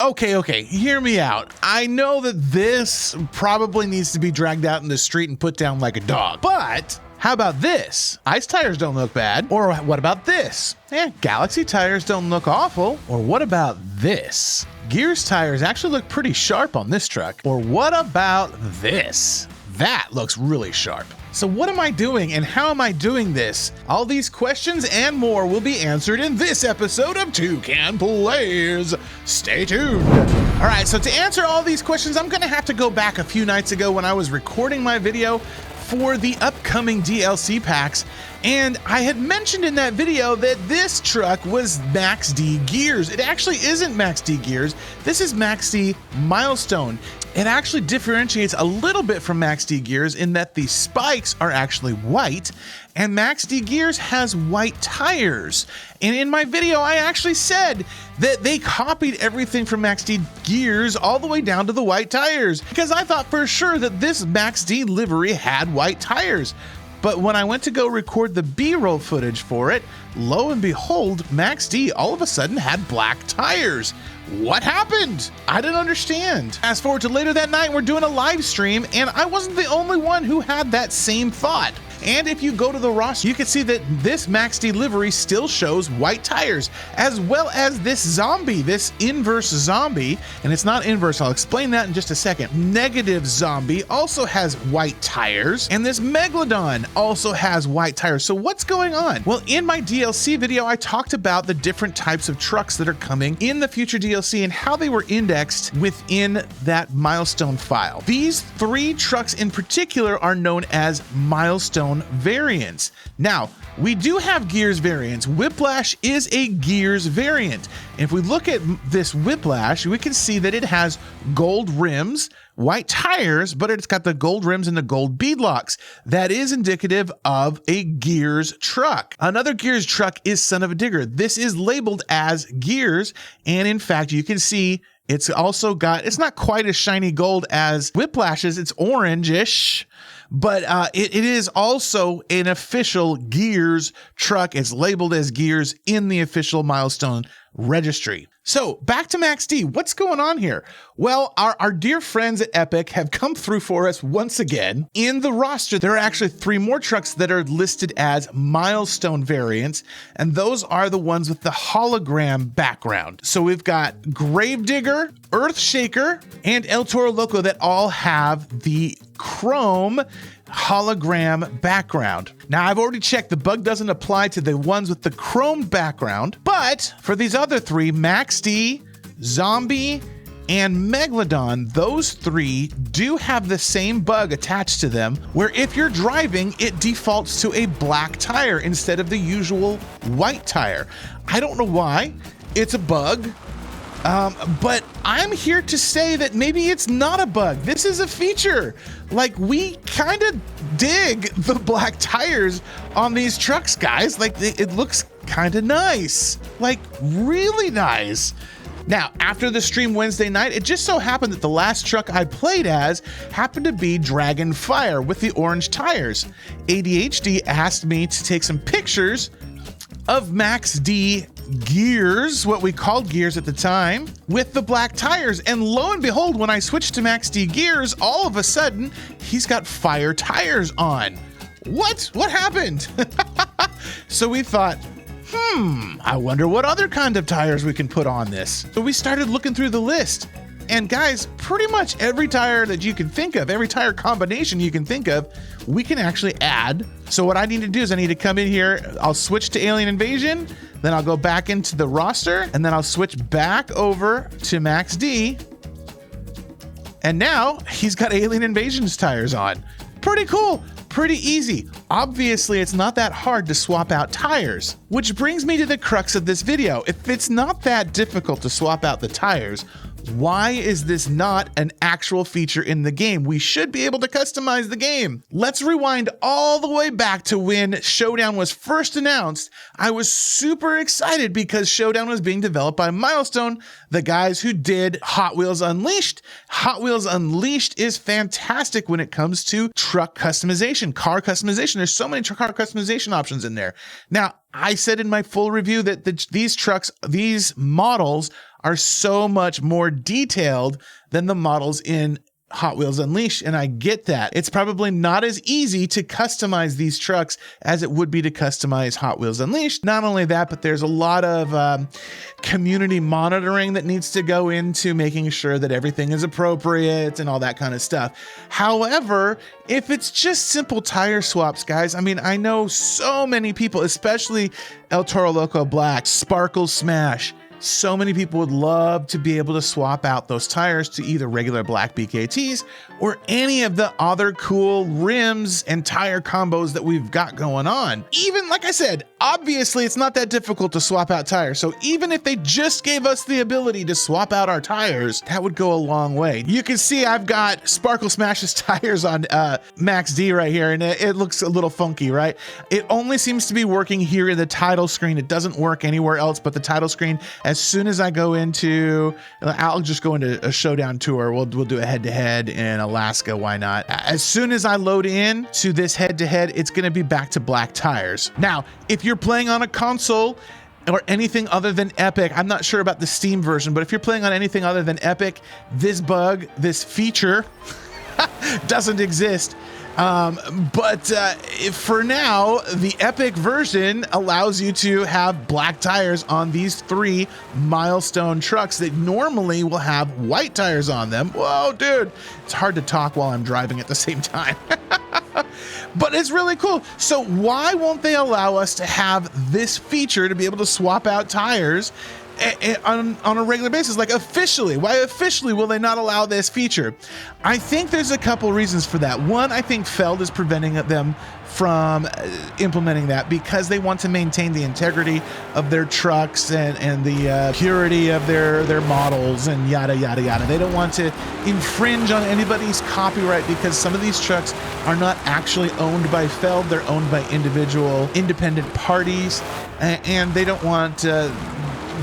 Okay, hear me out. I know that this probably needs to be dragged out in the street and put down like a dog, but how about this? Ice tires don't look bad. Or what about this? Galaxy tires don't look awful. Or what about this? Gears tires actually look pretty sharp on this truck. Or what about this? That looks really sharp. So what am I doing and how am I doing this? All these questions and more will be answered in this episode of ToucanPlays. Stay tuned. All right, so to answer all these questions, I'm gonna have to go back a few nights ago when I was recording my video for the upcoming DLC packs. And I had mentioned in that video that this truck was Max D gears. It actually isn't Max D gears. This is Max D Milestone. It actually differentiates a little bit from Max D gears in that the spikes are actually white and Max D gears has white tires. And in my video, I actually said that they copied everything from Max D gears all the way down to the white tires because I thought for sure that this Max D livery had white tires. But when I went to go record the B-roll footage for it, lo and behold, Max D all of a sudden had black tires. What happened? I didn't understand. Fast forward to later that night, we're doing a live stream, and I wasn't the only one who had that same thought. And if you go to the roster, you can see that this Max D livery still shows white tires, as well as this zombie, this inverse zombie, and it's not inverse, I'll explain that in just a second. Negative zombie also has white tires, and this Megalodon also has white tires. So what's going on? Well, in my DLC video, I talked about the different types of trucks that are coming in the future DLC and how they were indexed within that milestone file. These three trucks in particular are known as Milestone Variants. Now, we do have Gears variants. Whiplash is a Gears variant. And if we look at this Whiplash, we can see that it has gold rims, white tires, but it's got the gold rims and the gold beadlocks. That is indicative of a Gears truck. Another Gears truck is Son of a Digger. This is labeled as Gears, and in fact, you can see it's also got, it's not quite as shiny gold as Whiplash's, it's orange-ish, but it is also an official Gears truck. It's labeled as Gears in the official Milestone registry. So back to Max D, what's going on here? Well, our dear friends at Epic have come through for us once again. In the roster, there are actually 3 more trucks that are listed as Milestone Variants, and those are the ones with the hologram background. So we've got Gravedigger, Earthshaker, and El Toro Loco that all have the chrome hologram background. Now, I've already checked, the bug doesn't apply to the ones with the chrome background, but for these other 3, Max D, Zombie, and Megalodon, those 3 do have the same bug attached to them, where if you're driving, it defaults to a black tire instead of the usual white tire. I don't know why. It's a bug. But I'm here to say that maybe it's not a bug. This is a feature. Like, we kind of dig the black tires on these trucks, guys. Like, it looks kind of nice. Like, really nice. Now, after the stream Wednesday night, it just so happened that the last truck I played as happened to be Dragonfire with the orange tires. ADHD asked me to take some pictures of Max D Gears, what we called Gears at the time, with the black tires. And lo and behold, when I switched to Max D Gears, all of a sudden, he's got fire tires on. What happened? So we thought, I wonder what other kind of tires we can put on this. So we started looking through the list. And guys, pretty much every tire that you can think of, every tire combination you can think of, we can actually add. So what I need to do is I need to come in here, I'll switch to Alien Invasion, then I'll go back into the roster, and then I'll switch back over to Max D. And now he's got Alien Invasion's tires on. Pretty cool, pretty easy. Obviously, it's not that hard to swap out tires, which brings me to the crux of this video. If it's not that difficult to swap out the tires, why is this not an actual feature in the game? We should be able to customize the game. Let's rewind all the way back to when Showdown was first announced. I was super excited because Showdown was being developed by Milestone, the guys who did Hot Wheels Unleashed. Hot Wheels Unleashed is fantastic when it comes to truck customization, car customization. There's so many car customization options in there. Now, I said in my full review that these trucks, these models are so much more detailed than the models in Hot Wheels Unleashed, and I get that. It's probably not as easy to customize these trucks as it would be to customize Hot Wheels Unleashed. Not only that, but there's a lot of community monitoring that needs to go into making sure that everything is appropriate and all that kind of stuff. However, if it's just simple tire swaps, guys, I mean, I know so many people, especially El Toro Loco Black, Sparkle Smash, so many people would love to be able to swap out those tires to either regular black BKTs or any of the other cool rims and tire combos that we've got going on. Even, like I said, obviously it's not that difficult to swap out tires. So even if they just gave us the ability to swap out our tires, that would go a long way. You can see I've got Sparkle Smash's tires on Max D right here, and it looks a little funky, right? It only seems to be working here in the title screen. It doesn't work anywhere else but the title screen. As soon as I go into, I'll just go into a showdown tour. We'll do a head-to-head in Alaska. Why not? As soon as I load in to this head-to-head, it's going to be back to black tires. Now, if you're playing on a console or anything other than Epic, I'm not sure about the Steam version, but if you're playing on anything other than Epic, this bug, this feature doesn't exist. But for now, the Epic version allows you to have black tires on these 3 Milestone trucks that normally will have white tires on them. Whoa, dude, it's hard to talk while I'm driving at the same time. But it's really cool. So why won't they allow us to have this feature to be able to swap out tires on a regular basis? Like officially, why officially will they not allow this feature? I think there's a couple reasons for that. One, I think Feld is preventing them from implementing that because they want to maintain the integrity of their trucks and the purity of their models and yada, yada, yada. They don't want to infringe on anybody's copyright because some of these trucks are not actually owned by Feld. They're owned by individual independent parties, and they don't want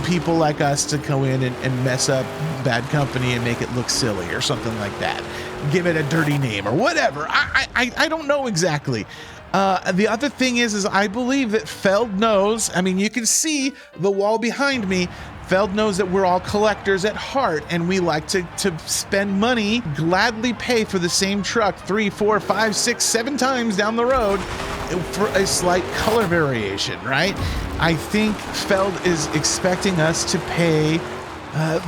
people like us to go in and mess up bad company and make it look silly or something like that. Give it a dirty name or whatever. I don't know exactly. The other thing is I believe that Feld knows, I mean, you can see the wall behind me. Feld knows that we're all collectors at heart and we like to spend money, gladly pay for the same truck 3, 4, 5, 6, 7 times down the road for a slight color variation, right? I think Feld is expecting us to pay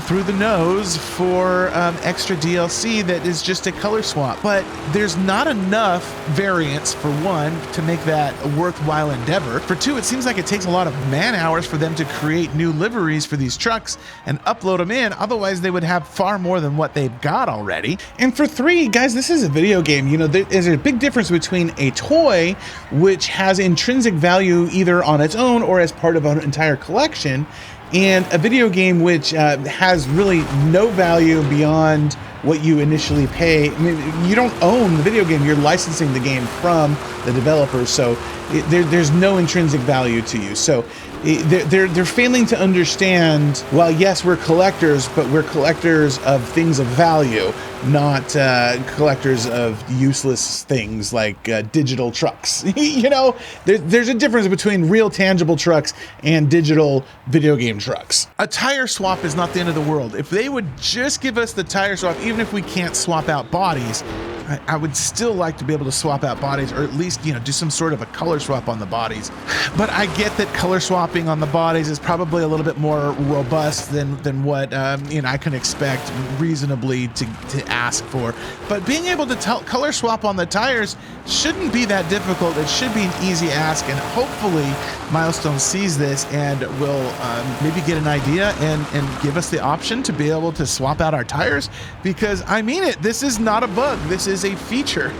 through the nose for extra DLC that is just a color swap. But there's not enough variants, for one, to make that a worthwhile endeavor. For two, it seems like it takes a lot of man hours for them to create new liveries for these trucks and upload them in. Otherwise, they would have far more than what they've got already. And for three, guys, this is a video game. You know, there's a big difference between a toy, which has intrinsic value either on its own or as part of an entire collection, and a video game which has really no value beyond what you initially pay. I mean, you don't own the video game, you're licensing the game from the developers, so there's no intrinsic value to you. So they're failing to understand, well, yes, we're collectors, but we're collectors of things of value, not collectors of useless things like digital trucks. You know, there's a difference between real tangible trucks and digital video game trucks. A tire swap is not the end of the world. If they would just give us the tire swap, even if we can't swap out bodies, I would still like to be able to swap out bodies, or at least, you know, do some sort of a color swap on the bodies. But I get that color swapping on the bodies is probably a little bit more robust than what you know, I can expect reasonably to ask for. But being able to color swap on the tires shouldn't be that difficult. It should be an easy ask, and hopefully Milestone sees this and will maybe get an idea and give us the option to be able to swap out our tires, because I mean it, this is not a bug, this is a feature.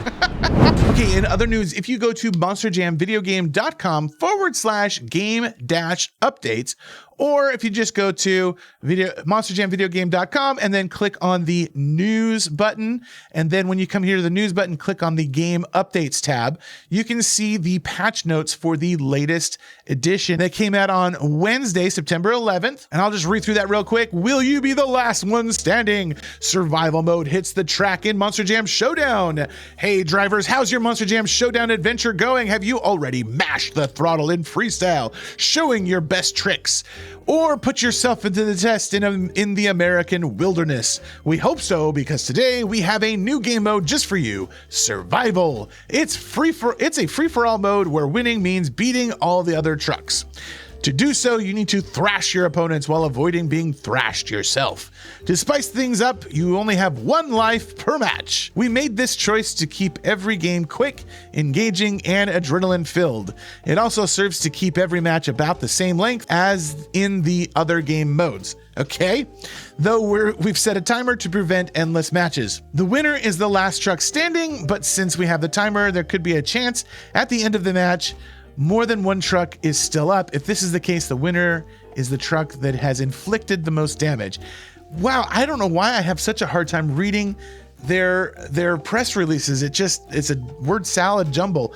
Okay, in other news, if you go to monsterjamvideogame.com/game-updates, or if you just go to monsterjamvideogame.com and then click on the news button, and then when you come here to the news button, click on the game updates tab, you can see the patch notes for the latest edition that came out on Wednesday, September 11th. And I'll just read through that real quick. Will you be the last one standing? Survival mode hits the track in Monster Jam Showdown. Hey drivers, how's your Monster Jam Showdown adventure going? Have you already mashed the throttle in freestyle, showing your best tricks? or put yourself into the test in the American wilderness? We hope so, because today we have a new game mode just for you, Survival. It's a free-for-all mode where winning means beating all the other trucks. To do so, you need to thrash your opponents while avoiding being thrashed yourself. To spice things up, you only have 1 life per match. We made this choice to keep every game quick, engaging, and adrenaline-filled. It also serves to keep every match about the same length as in the other game modes. Okay? Though we've set a timer to prevent endless matches. The winner is the last truck standing, but since we have the timer, there could be a chance at the end of the match more than 1 truck is still up. If this is the case, the winner is the truck that has inflicted the most damage. Wow, I don't know why I have such a hard time reading their press releases. It's a word salad jumble.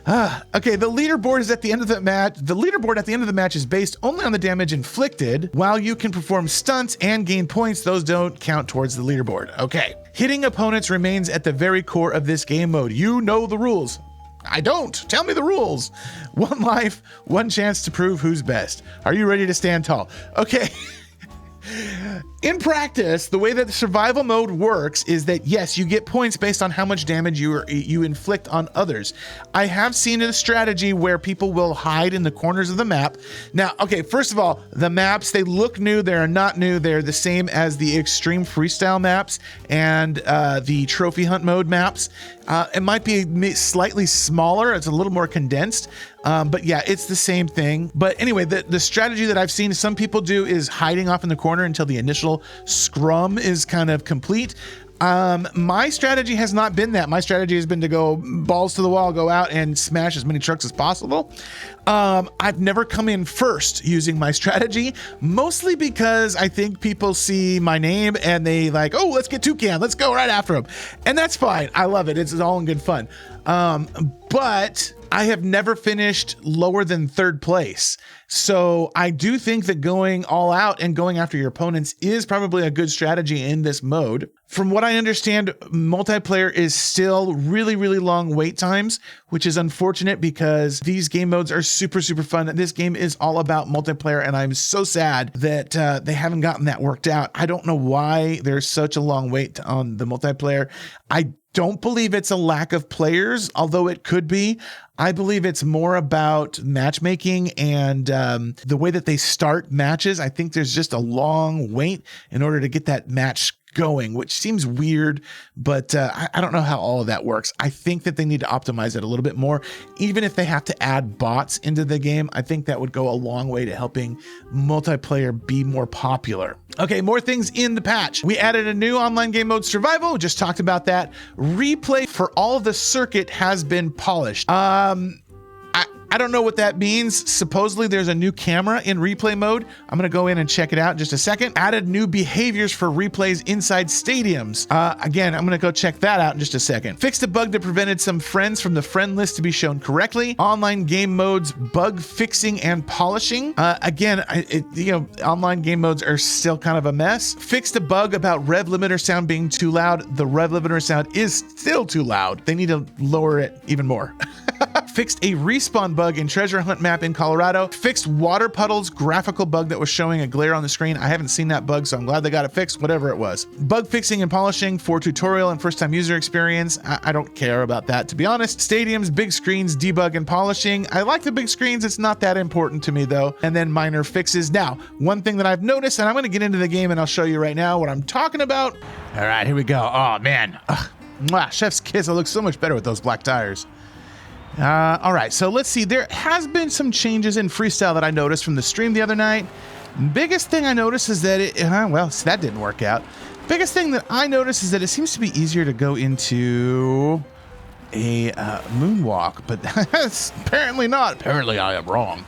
Okay, the leaderboard is at the end of the match. The leaderboard at the end of the match is based only on the damage inflicted. While you can perform stunts and gain points, those don't count towards the leaderboard. Okay, hitting opponents remains at the very core of this game mode. You know the rules. I don't. Tell me the rules. 1 life, 1 chance to prove who's best. Are you ready to stand tall? Okay. In practice, the way that the survival mode works is that, yes, you get points based on how much damage you inflict on others. I have seen a strategy where people will hide in the corners of the map. Now, okay, first of all, the maps, they look new. They're not new. They're the same as the extreme freestyle maps and the trophy hunt mode maps. It might be slightly smaller. It's a little more condensed. But yeah, it's the same thing. But anyway, the strategy that I've seen some people do is hiding off in the corner until the initial scrum is kind of complete. My strategy has not been that. My strategy has been to go balls to the wall, go out and smash as many trucks as possible. I've never come in first using my strategy, mostly because I think people see my name and they like, oh, let's get Toucan, let's go right after him. And that's fine. I love it. It's all in good fun. But I have never finished lower than 3rd place. So I do think that going all out and going after your opponents is probably a good strategy in this mode. From what I understand, multiplayer is still really, really long wait times, which is unfortunate because these game modes are super, super fun. This game is all about multiplayer, and I'm so sad that they haven't gotten that worked out. I don't know why there's such a long wait on the multiplayer. I don't believe it's a lack of players, although it could be. I believe it's more about matchmaking and the way that they start matches. I think there's just a long wait in order to get that match going, which seems weird, but I don't know how all of that works. I think that they need to optimize it a little bit more. Even if they have to add bots into the game, I think that would go a long way to helping multiplayer be more popular. Okay, more things in the patch. We added a new online game mode, Survival. We just talked about that. Replay for all of the circuit has been polished. I don't know what that means. Supposedly there's a new camera in replay mode. I'm gonna go in and check it out in just a second. Added new behaviors for replays inside stadiums. Again, I'm gonna go check that out in just a second. Fixed a bug that prevented some friends from the friend list to be shown correctly. Online game modes, bug fixing and polishing. Again, online game modes are still kind of a mess. Fixed a bug about rev limiter sound being too loud. The rev limiter sound is still too loud. They need to lower it even more. Fixed a respawn bug in treasure hunt map in Colorado. Fixed water puddles graphical bug that was showing a glare on the screen. I haven't seen that bug, so I'm glad they got it fixed, whatever it was. Bug fixing and polishing for tutorial and first time user experience. I don't care about that, to be honest. Stadiums, big screens, debug and polishing. I like the big screens. It's not that important to me though. And then minor fixes. Now, one thing that I've noticed, and I'm gonna get into the game and I'll show you right now what I'm talking about. All right, here we go. Oh man. Mwah, chef's kiss. It looks so much better with those black tires. All right, so let's see. There has been some changes in freestyle that I noticed from the stream the other night. Biggest thing I noticed is that that didn't work out. Biggest thing that I noticed is that it seems to be easier to go into a moonwalk, but that's apparently not. Apparently I am wrong.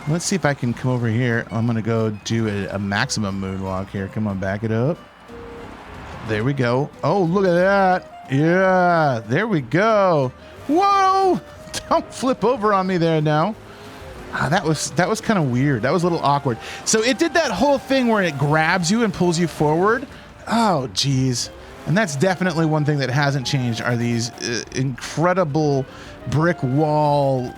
Let's see if I can come over here. I'm gonna go do a maximum moonwalk here. Come on, back it up. There we go. Oh, look at that. Yeah, there we go. Whoa! Don't flip over on me there now. That was kind of weird. That was a little awkward. So it did that whole thing where it grabs you and pulls you forward. Oh, geez. And that's definitely one thing that hasn't changed are these incredible brick wall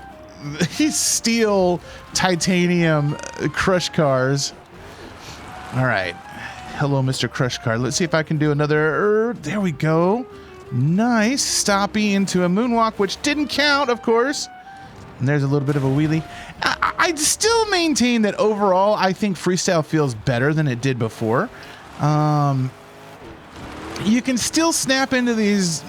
these steel titanium crush cars. All right. Hello, Mr. Crush Car. Let's see if I can do another. There we go. Nice. Stoppie into a moonwalk, which didn't count, of course. And there's a little bit of a wheelie. I still maintain that overall, I think Freestyle feels better than it did before. You can still snap into these,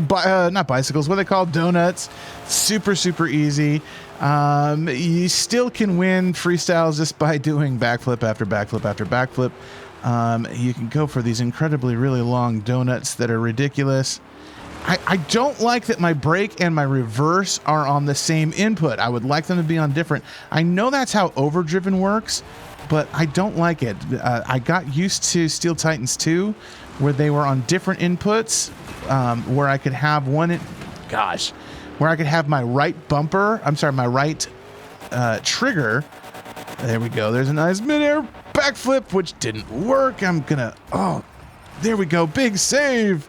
not bicycles, what are they called? Donuts. Super, super easy. You still can win freestyles just by doing backflip after backflip after backflip. You can go for these incredibly really long donuts that are ridiculous. I don't like that my brake and my reverse are on the same input. I would like them to be on different. I know that's how overdriven works, but I don't like it. I got used to Steel Titans 2, where they were on different inputs, where I could have where I could have my right bumper, my right trigger. There we go. There's a nice midair backflip, which didn't work. There we go. Big save.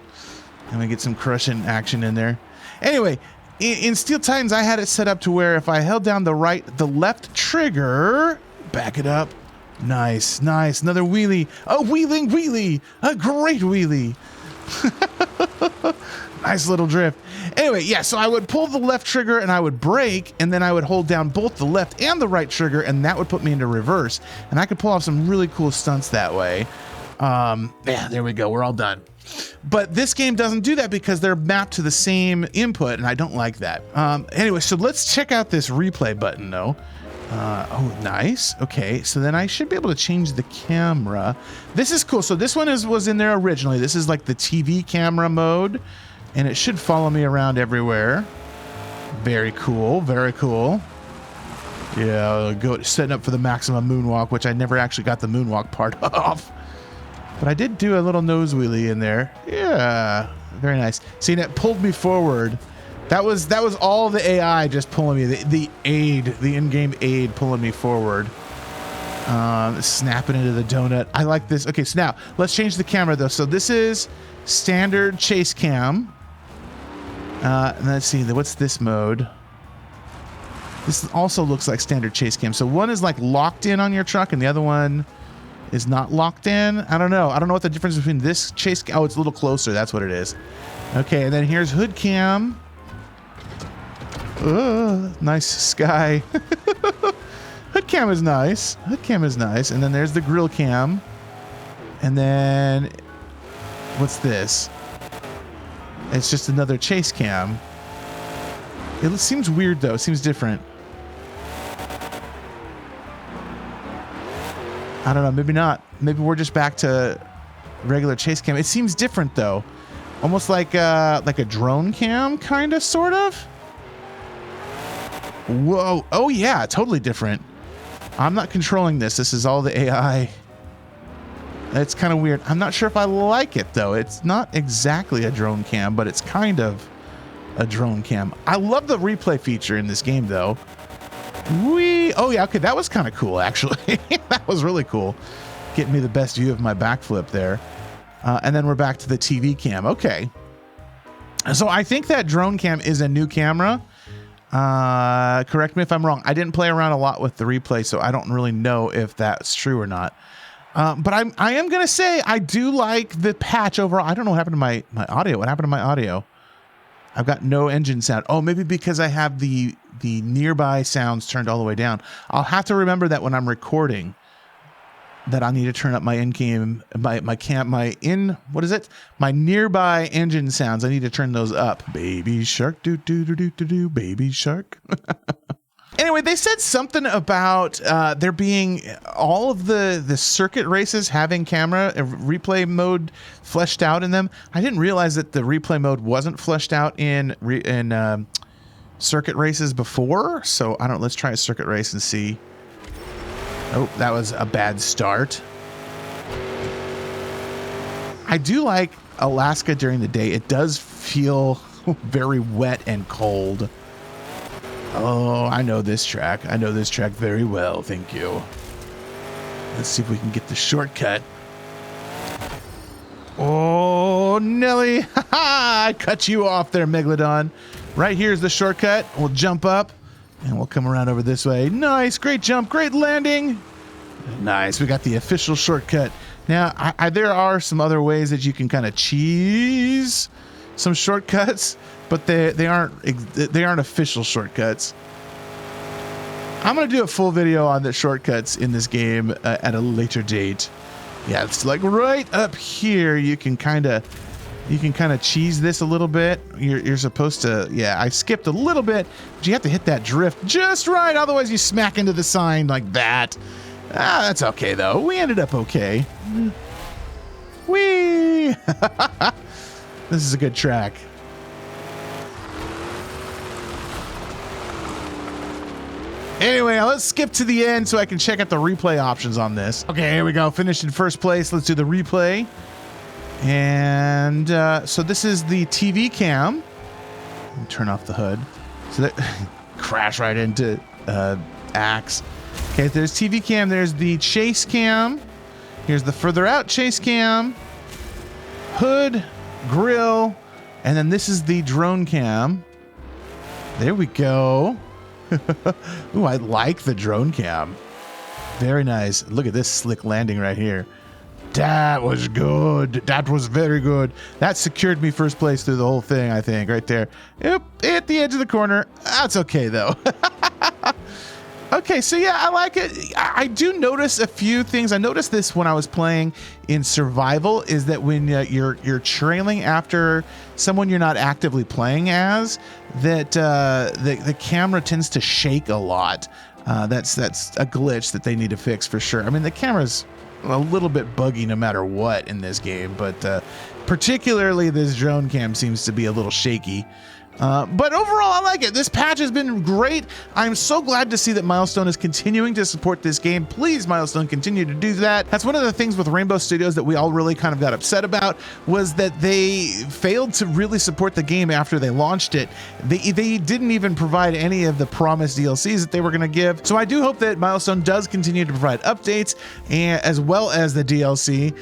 And we get some crushing action in there. Anyway, in Steel Titans, I had it set up to where if I held down the left trigger, back it up. Nice, nice. Another wheelie. A wheeling wheelie. A great wheelie. Nice little drift. Anyway, yeah, so I would pull the left trigger and I would brake, and then I would hold down both the left and the right trigger, and that would put me into reverse. And I could pull off some really cool stunts that way. Yeah, there we go. We're all done. But this game doesn't do that because they're mapped to the same input, and I don't like that. Anyway, so let's check out this replay button, though. Oh, nice. Okay, so then I should be able to change the camera. This is cool. So this one was in there originally. This is like the TV camera mode, and it should follow me around everywhere. Very cool. Very cool. Yeah, go setting up for the maximum moonwalk, which I never actually got the moonwalk part off. But I did do a little nose wheelie in there. Yeah, very nice. See, that pulled me forward. That was all the AI just pulling me. The in-game aid pulling me forward. Snapping into the donut. I like this. Okay, so now let's change the camera though. So this is standard chase cam. And let's see, what's this mode? This also looks like standard chase cam. So one is like locked in on your truck, and the other one is not locked in. I don't know. I don't know what the difference between this chase. Oh, it's a little closer. That's what it is. Okay, and then here's hood cam. Nice sky. Hood cam is nice. Hood cam is nice. And then there's the grill cam. And then what's this? It's just another chase cam. It seems weird though. It seems different. I don't know. Maybe not. Maybe we're just back to regular chase cam. It seems different though. Almost like a drone cam, kind of, sort of. Whoa. Oh yeah, totally different. I'm not controlling this. This is all the AI. It's kind of weird. I'm not sure if I like it though. It's not exactly a drone cam, but it's kind of a drone cam. I love the replay feature in this game though. Oh yeah, okay, that was kind of cool actually. That was really cool. Getting me the best view of my backflip there. And then we're back to the TV cam. Okay. So I think that drone cam is a new camera. Correct me if I'm wrong. I didn't play around a lot with the replay, so I don't really know if that's true or not. But I am going to say I do like the patch overall. I don't know what happened to my audio. What happened to my audio? I've got no engine sound. Oh, maybe because I have the nearby sounds turned all the way down. I'll have to remember that when I'm recording, that I need to turn up my in-game, my nearby engine sounds. I need to turn those up. Baby shark, do do do do do do, baby shark. Anyway, they said something about there being all of the circuit races having camera replay mode fleshed out in them. I didn't realize that the replay mode wasn't fleshed out in circuit races before. So I don't. Let's try a circuit race and see. Oh, that was a bad start. I do like Alaska during the day. It does feel very wet and cold. Oh, I know this track. I know this track very well. Thank you. Let's see if we can get the shortcut. Oh, Nelly. I cut you off there, Megalodon. Right here's the shortcut. We'll jump up, And we'll come around over this way. Nice, great jump, great landing. Nice, we got the official shortcut. Now, there are some other ways that you can kind of cheese some shortcuts, but they aren't official shortcuts. I'm gonna do a full video on the shortcuts in this game at a later date. Yeah, it's like right up here. You can kind of cheese this a little bit. You're supposed to. Yeah, I skipped a little bit, but you have to hit that drift just right. Otherwise, you smack into the sign like that. That's okay though. We ended up okay. Whee! This is a good track. Anyway, now let's skip to the end so I can check out the replay options on this. Okay, here we go. Finished in first place. Let's do the replay. And so this is the TV cam. Let me turn off the hood. So that crash right into Axe. Okay, there's TV cam. There's the chase cam. Here's the further out chase cam. Hood, grill, and then this is the drone cam. There we go. Ooh, I like the drone cam. Very nice. Look at this slick landing right here. That was good. That was very good. That secured me first place through the whole thing, I think, right there. Yep, at the edge of the corner. That's okay, though. Okay, so yeah, I like it. I do notice a few things. I noticed this when I was playing in survival, is that when you're trailing after someone you're not actively playing as, that the camera tends to shake a lot. That's a glitch that they need to fix for sure. I mean, the camera's a little bit buggy no matter what in this game, but particularly this drone cam seems to be a little shaky. But overall, I like it. This patch has been great. I'm so glad to see that Milestone is continuing to support this game. Please, Milestone, continue to do that. That's one of the things with Rainbow Studios that we all really kind of got upset about, was that they failed to really support the game after they launched it. They didn't even provide any of the promised DLCs that they were going to give. So I do hope that Milestone does continue to provide updates, and as well as the DLC.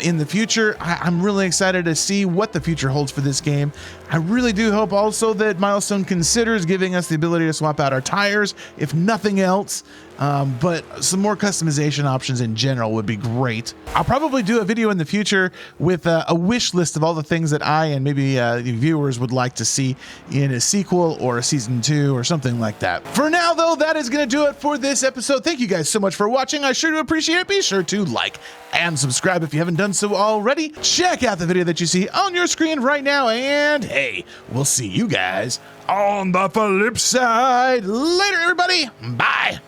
In the future. I'm really excited to see what the future holds for this game. I really do hope also that Milestone considers giving us the ability to swap out our tires, if nothing else. But some more customization options in general would be great. I'll probably do a video in the future with a wish list of all the things that I and maybe the viewers would like to see in a sequel or a season 2 or something like that. For now, though, that is going to do it for this episode. Thank you guys so much for watching. I sure do appreciate it. Be sure to like and subscribe if you haven't done so already. Check out the video that you see on your screen right now. And hey, we'll see you guys on the flip side. Later, everybody. Bye.